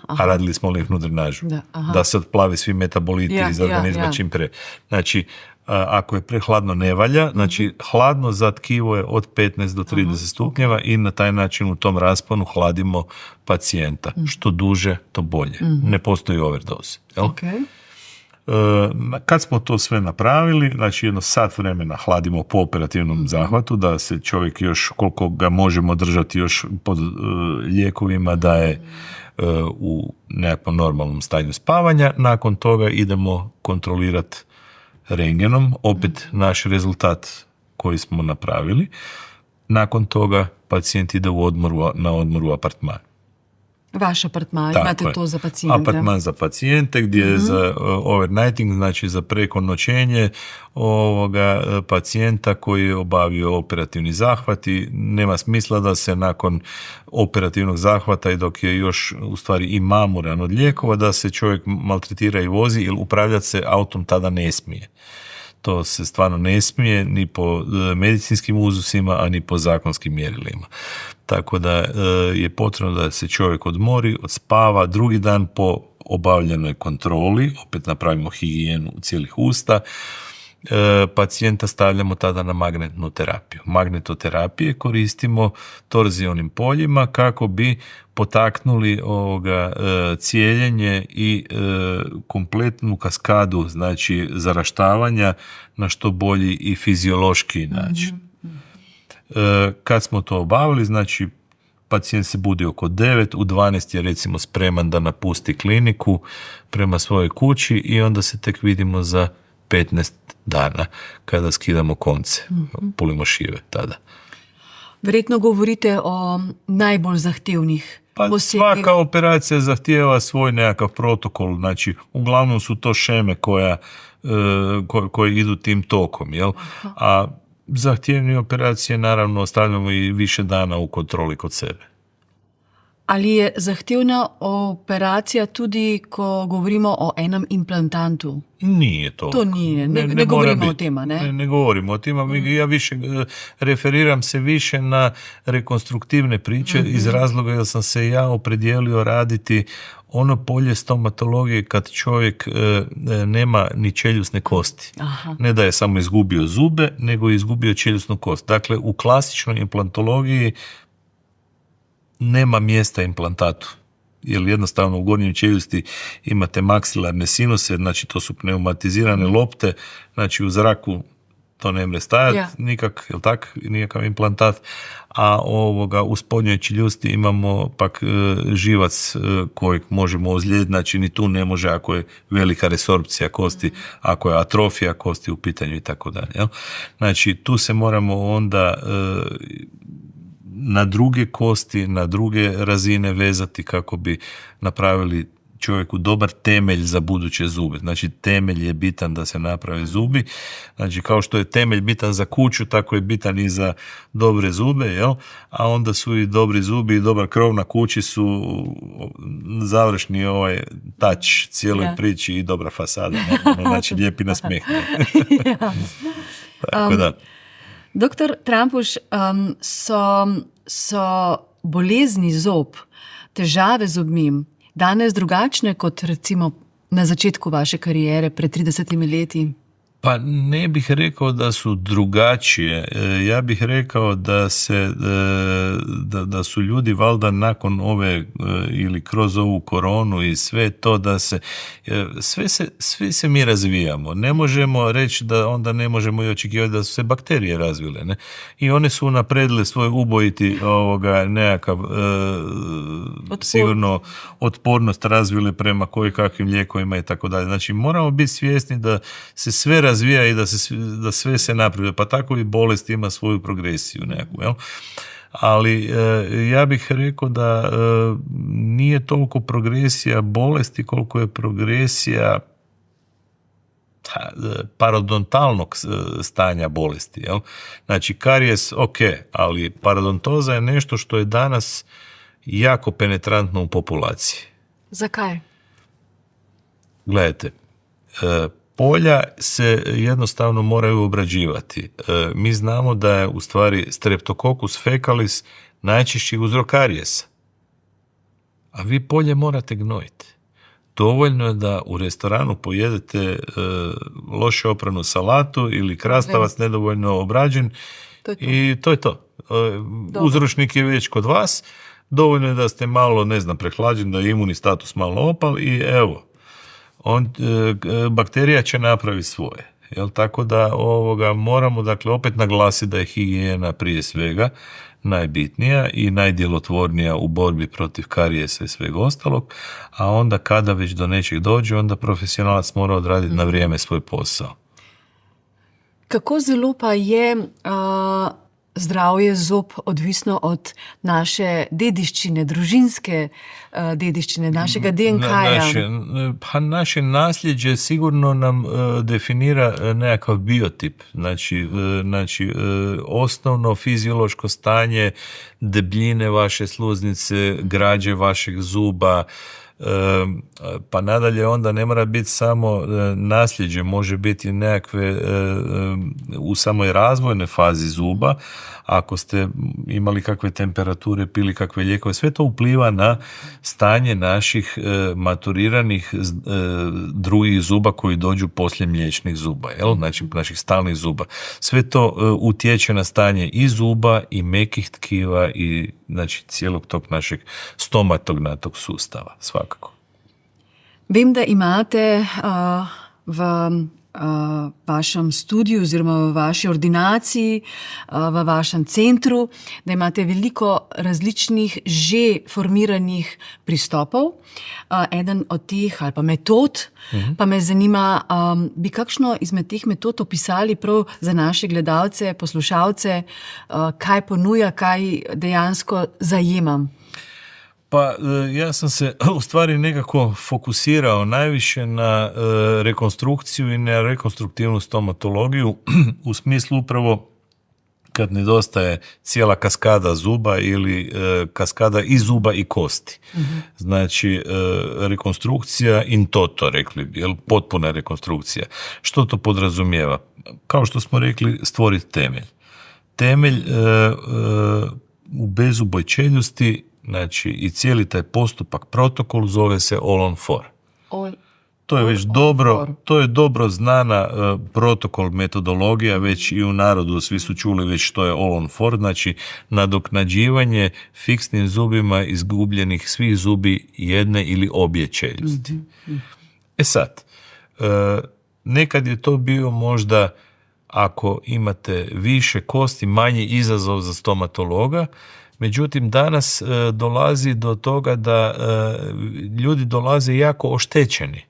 A radili smo limfnu drenažu. Da se otplave svi metaboliti iz organizma čim pre. Znači, ako je prehladno ne valja, znači hladno za tkivo je od 15 do 30 stupnjeva i na taj način u tom rasponu hladimo pacijenta. Što duže, to bolje. Ne postoji overdose. Kad smo to sve napravili, znači jedno sat vremena hladimo po operativnom zahvatu, da se čovjek još, koliko ga možemo držati još pod lijekovima, da je u nekakvom normalnom stanju spavanja. Nakon toga idemo kontrolirati rentgenom, opet naš rezultat koji smo napravili. Nakon toga pacijent ide na odmor u apartman. Vaš apartman, imate to za pacijente? Apartman za pacijente gdje je za overnighting, znači za prekonoćenje ovoga pacijenta koji je obavio operativni zahvat i nema smisla da se nakon operativnog zahvata i dok je još u stvari i mamuran od lijekova, da se čovjek maltretira i vozi, jer upravljati se autom tada ne smije. To se stvarno ne smije ni po medicinskim uzusima, a ni po zakonskim mjerilima. Tako da je potrebno da se čovjek odmori, odspava, drugi dan po obavljenoj kontroli, opet napravimo higijenu cijelih usta, pacijenta stavljamo tada na magnetnu terapiju. Magnetoterapije koristimo torzionim poljima kako bi potaknuli cijeljenje i kompletnu kaskadu, znači zaraštavanja na što bolji i fiziološki način. Kad smo to obavili, znači pacijent se budi oko 9, u 12 je recimo spreman da napusti kliniku prema svojoj kući i onda se tek vidimo za 15 dana kada skidamo konce, pulimo šive tada. Verjetno govorite o najbolj zahtevnih posegih. Svaka operacija zahtijeva svoj nekakav protokol, znači uglavnom su to šeme koje idu tim tokom, jel? A zahtjevnije operacije naravno ostavljamo i više dana u kontroli kod sebe. Ali je zahtevna operacija tudi, ko govorimo o enem implantantu? Nije to. To nije, ne govorimo o tem, ne? Ne govorimo o tem, ja više referiram se više na rekonstruktivne priče iz razloga jer sam se ja opredijelio raditi ono polje stomatologije kad čovjek nema ni čeljusne kosti. Ne da je samo izgubio zube, nego je izgubio čeljusnu kost. Dakle, u klasičnoj implantologiji nema mjesta implantatu. Jer jednostavno u gornjoj čeljusti imate maksilarne sinuse, znači to su pneumatizirane lopte, znači u zraku to ne mre stajati nikakav implantat, a u spodnjoj čeljusti imamo pak živac kojeg možemo ozlijediti, znači ni tu ne može ako je velika resorpcija kosti, ako je atrofija kosti u pitanju i tako dalje. Znači tu se moramo onda na druge kosti, na druge razine vezati kako bi napravili čovjeku dobar temelj za buduće zube. Znači temelj je bitan da se naprave zubi. Znači kao što je temelj bitan za kuću, tako je bitan i za dobre zube, jel? A onda su i dobri zubi i dobar krov na kući su završni touch cijeloj priči i dobra fasada. Znači lijepi na smeh. Tako da. Doktor Trampuš, so bolezni zob, težave z zobmi danes drugačne kot recimo na začetku vaše karijere pred 30 leti? Pa ne bih rekao da su drugačije. Ja bih rekao da su ljudi valjda nakon ove ili kroz ovu koronu i sve to da se svi se mi razvijamo. Ne možemo reći da onda ne možemo i očekivati da su se bakterije razvile, ne? I one su napredile svoj ubojiti nekakav sigurno otpornost razvile prema kakvim lijekovima i tako dalje. Znači moramo biti svjesni da se sve razvija i da sve se napreduje, pa tako i bolest ima svoju progresiju nekakvu, jel? ali ja bih rekao da nije toliko progresija bolesti koliko je progresija parodontalnog stanja bolesti. Jel? Znači, karijes, ok, ali parodontoza je nešto što je danas jako penetrantno u populaciji. Zakaj? Gledajte, polja se jednostavno moraju obrađivati. Mi znamo da je u stvari Streptococcus fecalis najčešći uzrok karijesa. A vi polje morate gnojiti. Dovoljno je da u restoranu pojedete loše opranu salatu ili krastavac nedovoljno obrađen i to je to. Uzročnik je već kod vas, dovoljno je da ste malo, prehlađeni, da je imunni status malo opal i evo, bakterija će napraviti svoje. Jel? Tako da moramo opet naglasiti da je higijena prije svega najbitnija i najdjelotvornija u borbi protiv karijesa i svega ostalog, a onda kada već do nečeg dođe, onda profesionalac mora odraditi na vrijeme svoj posao. Kako zelo pa je zdravje zob odvisno od naše dediščine, družinske dediščine, našega DNK-ja? Naše nasljeđe sigurno nam definira nekakav biotip. Znači, osnovno fiziološko stanje debljine vaše sluznice, građe vašeg zuba, pa nadalje onda ne mora biti samo nasljeđe, može biti nekakve u samoj razvojnoj fazi zuba, ako ste imali kakve temperature, pili kakve lijekove, sve to upliva na stanje naših maturiranih drugih zuba koji dođu poslije mliječnih zuba, jel? Znači naših stalnih zuba. Sve to utječe na stanje i zuba i mekih tkiva i znači cijelog tog našeg stomatognatog sustava, svakako. Vem, da imate v vašem studiu oziroma v vaši ordinaciji, v vašem centru, da imate veliko različnih že formiranih pristopov. Eden od teh ali pa metod, pa me zanima, bi kakšno izmed teh metod opisali prav za naše gledalce, poslušalce, kaj ponuja, kaj dejansko zajemam? Pa ja sam se u stvari nekako fokusirao najviše na rekonstrukciju i na rekonstruktivnu stomatologiju u smislu upravo kad nedostaje cijela kaskada zuba ili kaskada i zuba i kosti. Znači, rekonstrukcija in toto, rekli bi, potpuna rekonstrukcija. Što to podrazumijeva? Kao što smo rekli, stvoriti temelj. Temelj u bezuboj čeljusti, znači i cijeli taj postupak, protokol zove se All-on-4. To je dobro znana protokol metodologija, već i u narodu svi su čuli već što je All-on-4, znači nadoknađivanje fiksnim zubima izgubljenih svih zubi jedne ili obje čeljusti. Sad, nekad je to bio možda, ako imate više kosti, manji izazov za stomatologa. Međutim, danas dolazi do toga da ljudi dolaze jako oštećeni.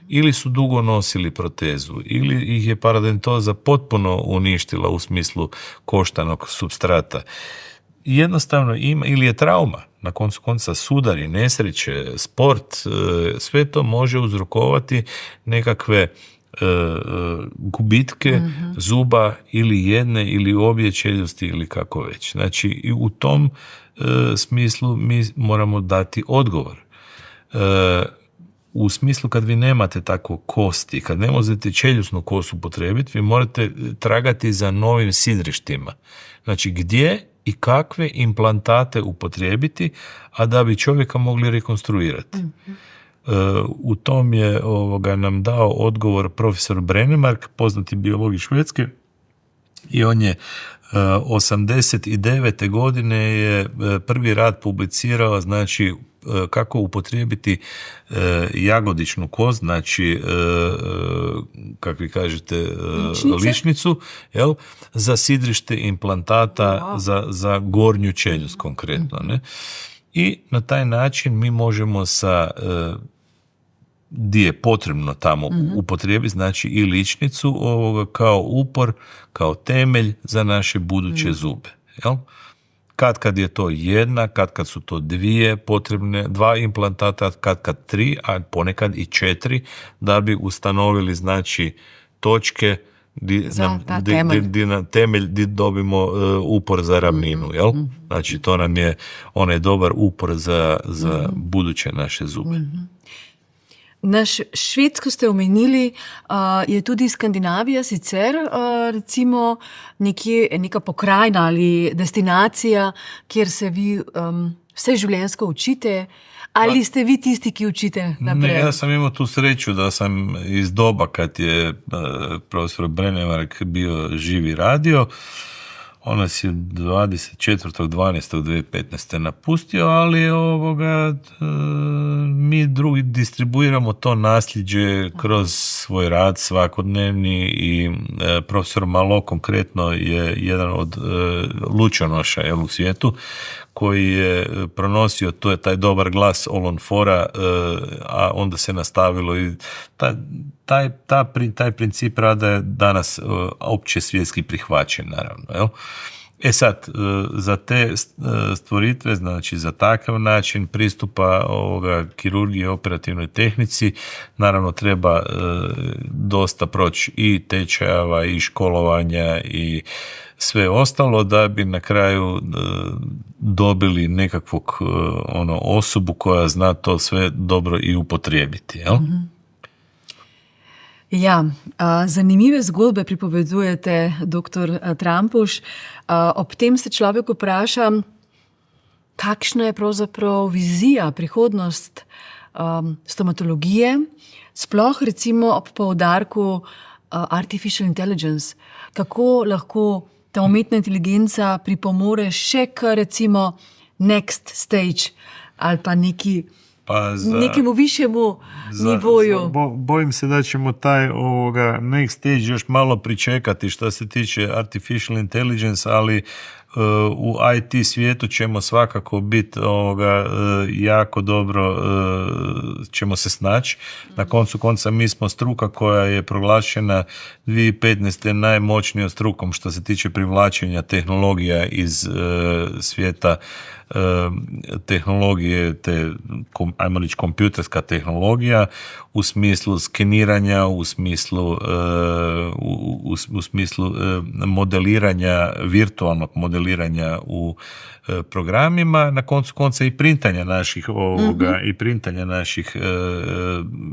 Ili su dugo nosili protezu, ili ih je parodontoza potpuno uništila u smislu koštanog supstrata. Jednostavno ima, ili je trauma, na koncu konca sudari, nesreće, sport, sve to može uzrokovati nekakve gubitke zuba ili jedne ili obje čeljusti ili kako već. Znači, i u tom smislu mi moramo dati odgovor. U smislu kad vi nemate tako kosti, kad ne možete čeljusnu kost upotrijebiti, vi morate tragati za novim sidrištima. Znači, gdje i kakve implantate upotrijebiti, a da bi čovjeka mogli rekonstruirati. U tom je nam dao odgovor profesor Brennemark, poznati biolog iz Švedske, i on je 89. godine je prvi rad publicirao, znači kako upotrijebiti jagodičnu kost, znači kako vi kažete ličnicu, jel, za sidrište implantata za gornju čeljust konkretno. Ne? I na taj način mi možemo sa gdje je potrebno tamo upotrijebiti, znači i ličnicu kao upor, kao temelj za naše buduće zube. Jel? kad je to jedna, kad su to dvije potrebne, 2 implantata, kad 3, a ponekad i 4, da bi ustanovili znači točke di na temelj di dobimo upor za ravninu, jel? Znači to nam je onaj dobar upor za buduće naše zube. Na Švedsko ste omenili, je tudi Skandinavija sicer recimo neka pokrajina ali destinacija, kjer se vi vse življenjsko učite, ali ste vi tisti, ki učite naprej? Ne, ja sam imao tu sreću da sam iz doba kad je profesor Brennemark bio živi radio. On nas je 24.12.2015. napustio, ali mi drugi distribuiramo to nasljeđe kroz svoj rad svakodnevni i profesor Malo konkretno je jedan od lučonoša u svijetu koji je pronosio taj dobar glas Olonfora, a onda se nastavilo i taj princip rada je danas opće svjetski prihvaćen, naravno. Jel? Sad, za te stvoritve, znači za takav način pristupa kirurgiji i operativnoj tehnici, naravno treba dosta proći i tečajeva i školovanja i sve ostalo da bi na kraju dobili nekakvog osobu koja zna to sve dobro i upotrijebiti. Jel? Ja, zanimive zgodbe pripovedujete, dr. Trampuš. Ob tem se človek vpraša, kakšna je pravzaprav vizija, prihodnost stomatologije, sploh recimo ob poudarku artificial intelligence. Kako lahko ta umetna inteligenca pripomore še k recimo next stage ali pa nekemu višjemu nivoju? Bojim se da ćemo taj next stage još malo pričekati što se tiče artificial intelligence, ali u IT svijetu ćemo svakako biti jako dobro ćemo se snaći. Na koncu konca mi smo struka koja je proglašena 2015. najmoćnijom strukom što se tiče privlačenja tehnologija iz svijeta tehnologije, ajmo reći kompjuterska tehnologija u smislu skeniranja, u smislu modeliranja, virtualnog modeliranja u programima, na koncu konca i printanja naših i printanja naših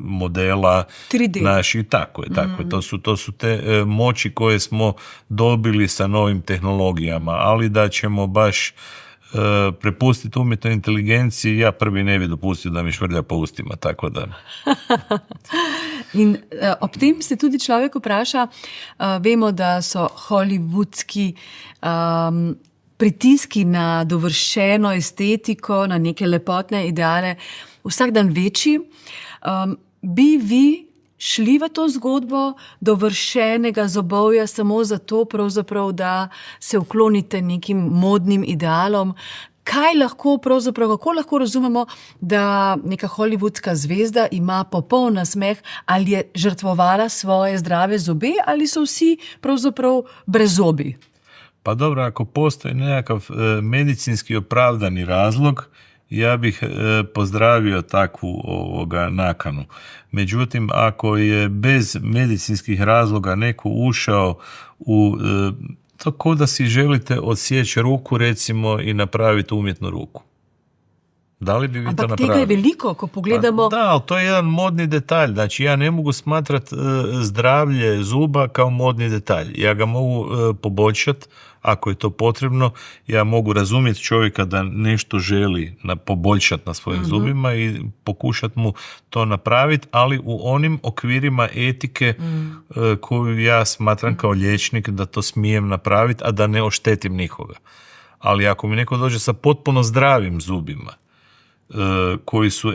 modela 3D. Naših, tako je. To su te moći koje smo dobili sa novim tehnologijama, ali da ćemo baš prepustiti umjetnoj inteligenciji, ja prvi ne bi dopustio da mi švrlja po ustima, tako da. In ob tem se tudi človek vpraša, vemo, da so hollywoodski pritiski na dovršeno estetiko, na neke lepotne ideale vsak dan večji. Bi vi šli v to zgodbo dovršenega zobovja samo zato, pravzaprav, da se uklonite nekim modnim idealom? Kako lahko razumemo, da neka hollywoodska zvezda ima popoln nasmeh, ali je žrtvovala svoje zdrave zobe, ali so vsi pravzaprav brezobi? Pa dobro, ako postoji nekakav medicinski opravdani razlog, ja bih pozdravio takvu nakanu. Međutim, ako je bez medicinskih razloga neko ušao u to ko da si želite odsjeći ruku recimo i napraviti umjetnu ruku. Da li bi vi to napravili? Ampak tega je veliko, ako pogledamo. Da, ali to je jedan modni detalj. Znači, ja ne mogu smatrati zdravlje zuba kao modni detalj. Ja ga mogu poboljšati ako je to potrebno. Ja mogu razumjeti čovjeka da nešto želi poboljšati na svojim zubima i pokušati mu to napraviti, ali u onim okvirima etike koju ja smatram kao liječnik da to smijem napraviti, a da ne oštetim nikoga. Ali ako mi neko dođe sa potpuno zdravim zubima, koji su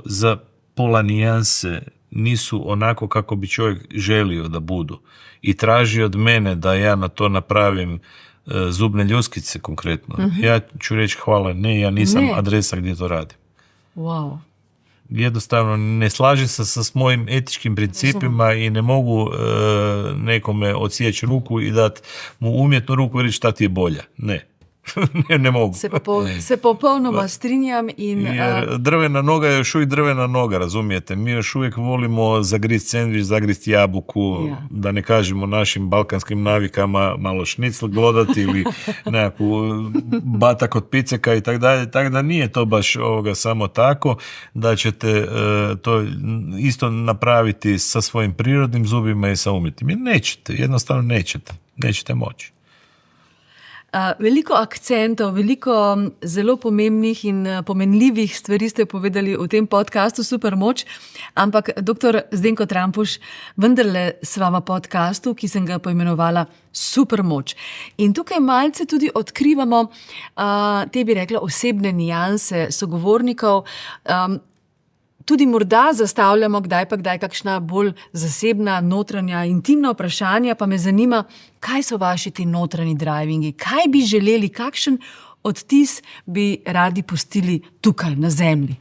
za pola nijanse nisu onako kako bi čovjek želio da budu i traži od mene da ja na to napravim zubne ljuskice konkretno, ja ću reći hvala, ja nisam adresa gdje to radim. Wow. Jednostavno ne slaže se sa mojim etičkim principima i ne mogu nekome odsjeći ruku i dati mu umjetnu ruku i reći šta ti je bolja. Ne. ne mogu. Se popolnoma strinjam. Jer drvena noga je još uvijek drvena noga, razumijete? Mi još uvijek volimo zagrist sendvič, zagrist jabuku, da ne kažemo našim balkanskim navikama malo šnicl glodati ili nekakvu batak od piceka i tako dalje. Tako da nije to baš samo tako, da ćete to isto napraviti sa svojim prirodnim zubima i sa umjetnim. Jer nećete, jednostavno nećete moći. Veliko akcentov, veliko zelo pomembnih in pomenljivih stvari ste povedali v tem podcastu Supermoč, ampak dr. Zdenko Trampuš, vendarle sva v podcastu, ki sem ga poimenovala Supermoč. In tukaj malce tudi odkrivamo te, bi rekla, osebne nijanse sogovornikov, tudi morda zastavljamo kdaj kakšna bolj zasebna, notranja, intimna vprašanja, pa me zanima, kaj so vaši ti notranji drivingi, kaj bi želeli, kakšen odtis bi radi pustili tukaj na zemlji?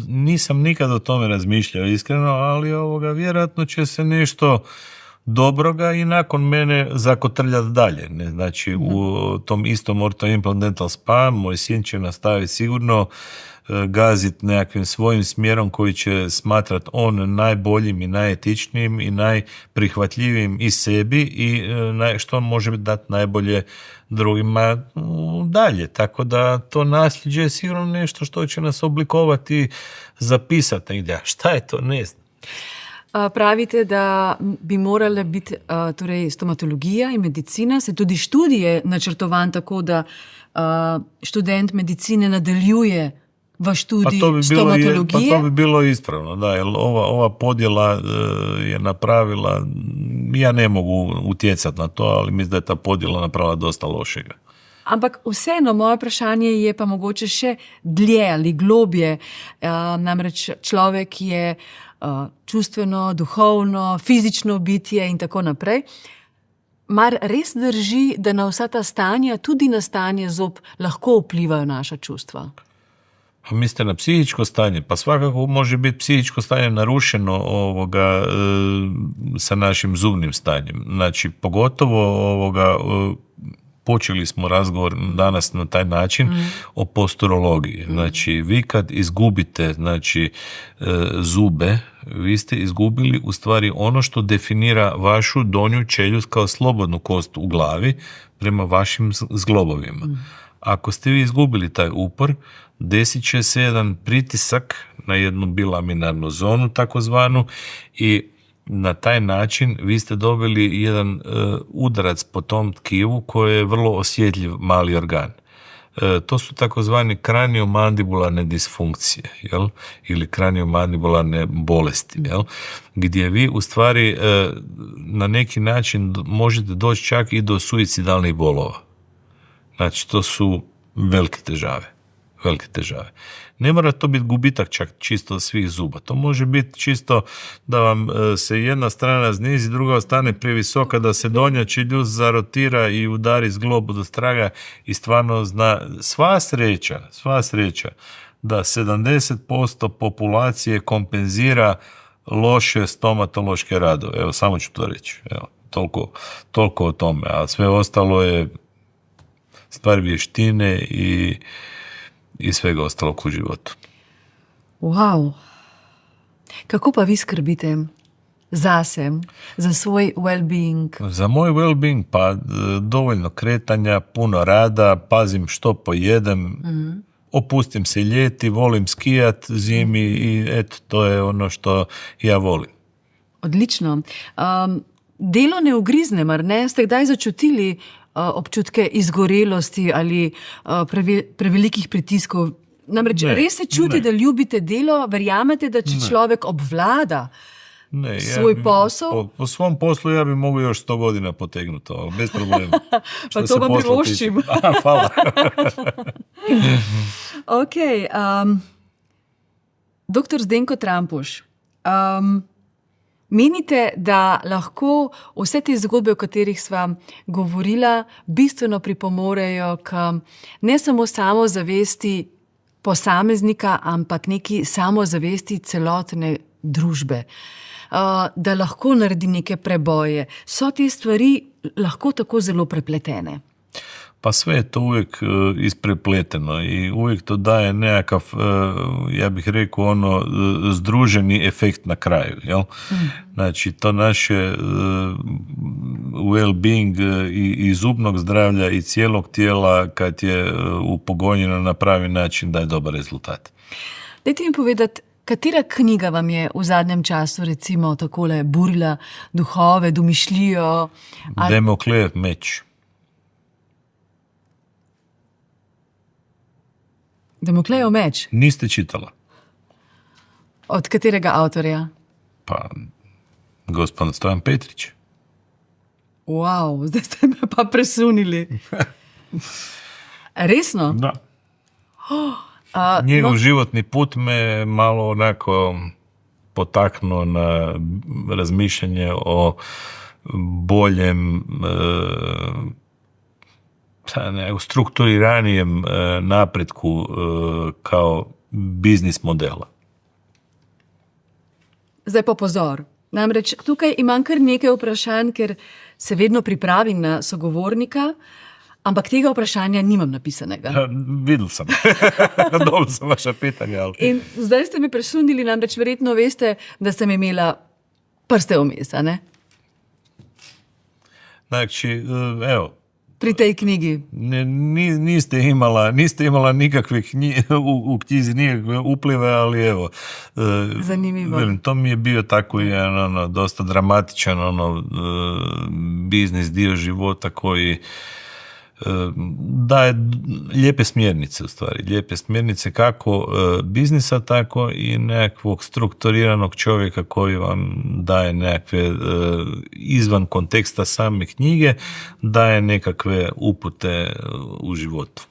Nisam nikad o tome razmišljao iskreno, ali vjerojatno će se nešto dobroga i nakon mene zakotrljati dalje. Ne? Znači, u tom istom Ortho Implant Dental Spa moj sin će nastaviti sigurno gaziti nekakvim svojim smjerom koji će smatrati on najboljim i najetičnijim i najprihvatljivijim i sebi i što može dati najbolje drugima dalje. Tako da to nasljeđe je sigurno nešto što će nas oblikovati i zapisati negdje. Šta je to? Ne znam. Pravite, da bi morala biti torej stomatologija in medicina, se tudi študije načrtovan tako, da študent medicine nadaljuje v študij stomatologije? Pa to bi bilo ispravno, da, jer ova podjela je napravila, ja ne mogu utjecati na to, ali mislim da je ta podjela napravila dosta lošega. Ampak vseeno, moje vprašanje je pa mogoče še dlje ali globje. Namreč človek je čustveno, duhovno, fizično bitje in tako naprej. Mar res drži, da na vsa ta stanja, tudi na stanje zob, lahko vplivajo naša čustva? Mislite na psihičko stanje? Pa svakako može biti psihičko stanje narušeno sa našim zubnim stanjem. Znači, pogotovo počeli smo razgovor danas na taj način o posturologiji. Znači, vi kad izgubite zube, vi ste izgubili u stvari ono što definira vašu donju čeljust kao slobodnu kost u glavi prema vašim zglobovima. Ako ste vi izgubili taj upor, desit će se jedan pritisak na jednu bilaminarnu zonu takozvanu i na taj način vi ste dobili jedan udarac po tom tkivu koji je vrlo osjetljiv mali organ. To su takozvani kraniomandibularne disfunkcije, jel? Ili kraniomandibularne bolesti, jel? Gdje vi u stvari na neki način možete doći čak i do suicidalnih bolova. Znači, to su velike težave. Ne mora to biti gubitak čak čisto svih zuba. To može biti čisto da vam se jedna strana znizi, druga ostane previsoka, da se donja čeljust zarotira i udari zglobu do straga i stvarno sva sreća da 70% populacije kompenzira loše stomatološke radove. Evo, samo ću to reći. Evo, toliko o tome. A sve ostalo je stvar vještine i svega ostalog u životu. Wow. Kako pa vi skrbite zase, za svoj well-being? Za moj well-being pa dovoljno kretanja, puno rada, pazim što pojedem, opustim se ljeti, volim skijat zimi i eto, to je ono što ja volim. Odlično. Delo ne ugrizne, mar ne? Ste kdaj začutili občutke izgorelosti ali prevelikih pritiskov? Namreč res se čuti, da ljubite delo, verjamete, da če človek obvlada svoj posel? Po svom poslu ja bi mogu još 100 godina potegnuti, bez problema. Pa to vam privoščim. Hvala. Ok. Dr. Zdenko Trampuš, menite, da lahko vse te zgodbe, o katerih sva govorila, bistveno pripomorejo k ne samo samozavesti posameznika, ampak neki samozavesti celotne družbe, da lahko naredi neke preboje. So te stvari lahko tako zelo prepletene? Pa sve je to uvijek isprepleteno i uvijek to daje nekakav, ja bih rekao, združeni efekt na kraju. Jel? Znači, to naše well-being i zubnog zdravlja i cijelog tijela, kad je upogonjeno na pravi način, daje dobar rezultat. Dajte mi povedati, katera knjiga vam je v zadnjem času recimo takole burila duhove, domišljijo? Damoklejev meč. Damoklejev meč? Niste čitala? Od katerega avtorja? Pa, gospod Stojan Petrić. Wow, zdaj ste me pa presunili. Resno? Da. Njegov životni put me malo onako potaknuo na razmišljanje o boljem, strukturiranijem napretku kao biznis modela. Zdaj pa pozor. Namreč tukaj imam kar nekaj vprašanj, ker se vedno pripravim na sogovornika, ampak tega vprašanja nimam napisanega. Videl sem. Dobil sem vaša pitanja. In zdaj ste mi presunili, namreč verjetno veste, da sem imela prste vmes, a ne? Znači, evo, pri tej knjigi. Niste imala nikakve u knjizi nikakve uplive, ali evo. Zanimivo. To mi je bio tako jedan dosta dramatičan biznis dio života koji daje lijepe smjernice u stvari. Lijepe smjernice kako biznisa, tako i nekakvog strukturiranog čovjeka koji vam daje nekakve izvan konteksta same knjige, daje nekakve upute u životu.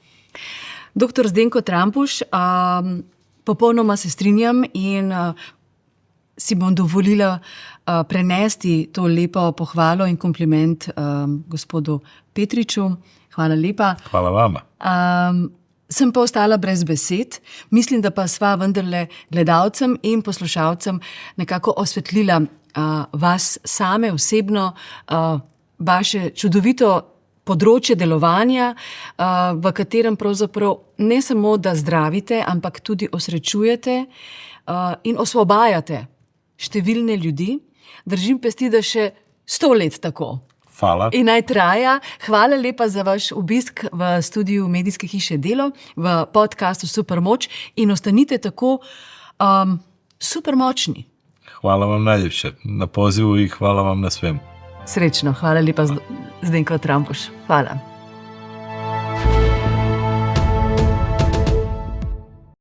Doktor Zdenko Trampuš, popolnoma se strinjam in si bom dovolila prenesti to lepo pohvalo in kompliment gospodu Petriču. Hvala lepa. Hvala vama. Sem pa ostala brez besed. Mislim, da pa sva vendarle gledalcem in poslušalcem nekako osvetlila vas same osebno, vaše čudovito področje delovanja, v katerem pravzaprav ne samo, da zdravite, ampak tudi osrečujete in osvobajate številne ljudi. Držim pesti, da še 100 let tako. Hvala. In naj traja. Hvala lepa za vaš obisk v studiu Medijske hiše Delo, v podcastu Supermoč in ostanite tako supermočni. Hvala vam najljepše na pozivu i hvala vam na svem. Srečno. Hvala lepa, Zdenko Trampuš. Hvala.